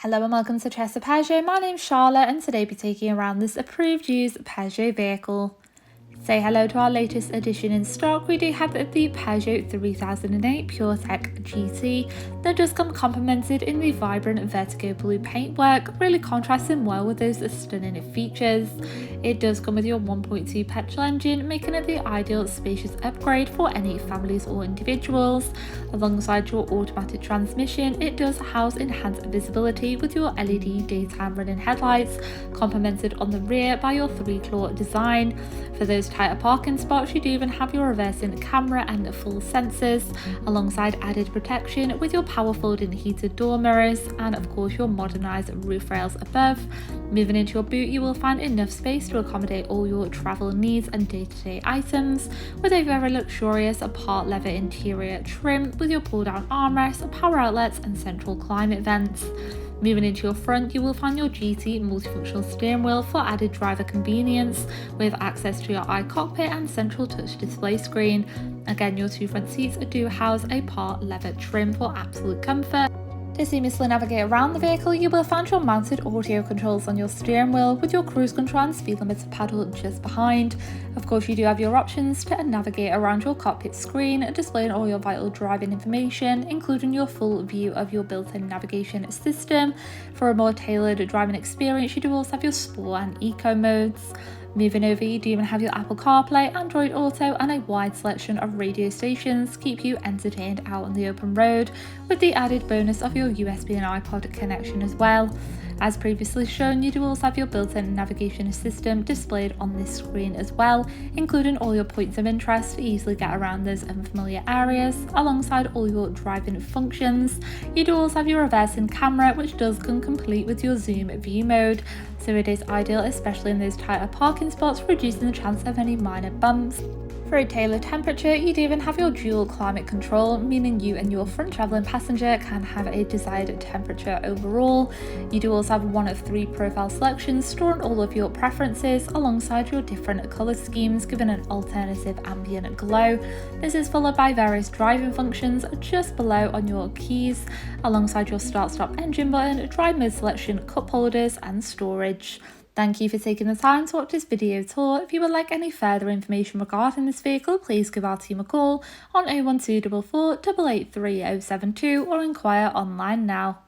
Hello and welcome to Chester Peugeot. My name's Charlotte and today I'll be taking you around this approved used Peugeot vehicle. Say hello to our latest addition in stock. We do have the Peugeot 3008 PureTech GT that does come complemented in the vibrant Vertigo Blue paintwork, really contrasting well with those stunning features. It does come with your 1.2 petrol engine, making it the ideal spacious upgrade for any families or individuals. Alongside your automatic transmission, it does house enhanced visibility with your LED daytime running headlights, complemented on the rear by your 3-claw design. For those tighter parking spots, you do even have your reversing camera and full sensors, alongside added protection with your power folding heated door mirrors and of course your modernised roof rails above. Moving into your boot, you will find enough space to accommodate all your travel needs and day-to-day items, with a very luxurious part leather interior trim with your pull-down armrests, power outlets and central climate vents. Moving into your front, you will find your GT multifunctional steering wheel for added driver convenience, with access to your iCockpit and central touch display screen. Again, your two front seats do house a part leather trim for absolute comfort. To seamlessly navigate around the vehicle, you will find your mounted audio controls on your steering wheel with your cruise control and speed limiter paddle just behind. Of course, you do have your options to navigate around your cockpit screen, displaying all your vital driving information, including your full view of your built-in navigation system. For a more tailored driving experience, you do also have your Sport and Eco modes. Moving over, you do even have your Apple CarPlay, Android Auto and a wide selection of radio stations to keep you entertained out on the open road, with the added bonus of your USB and iPod connection as well. As previously shown, you do also have your built-in navigation system displayed on this screen as well, including all your points of interest to easily get around those unfamiliar areas, alongside all your driving functions. You do also have your reversing camera, which does come complete with your zoom view mode, so it is ideal especially in those tighter parking spots, reducing the chance of any minor bumps. For a tailored temperature, you do even have your dual climate control, meaning you and your front travelling passenger can have a desired temperature overall. You do also have one of 3 profile selections, storing all of your preferences alongside your different colour schemes, giving an alternative ambient glow. This is followed by various driving functions just below on your keys, alongside your start-stop engine button, drive mode selection, cup holders and storage. Thank you for taking the time to watch this video tour. If you would like any further information regarding this vehicle, please give our team a call on 01244 883 072 or inquire online now.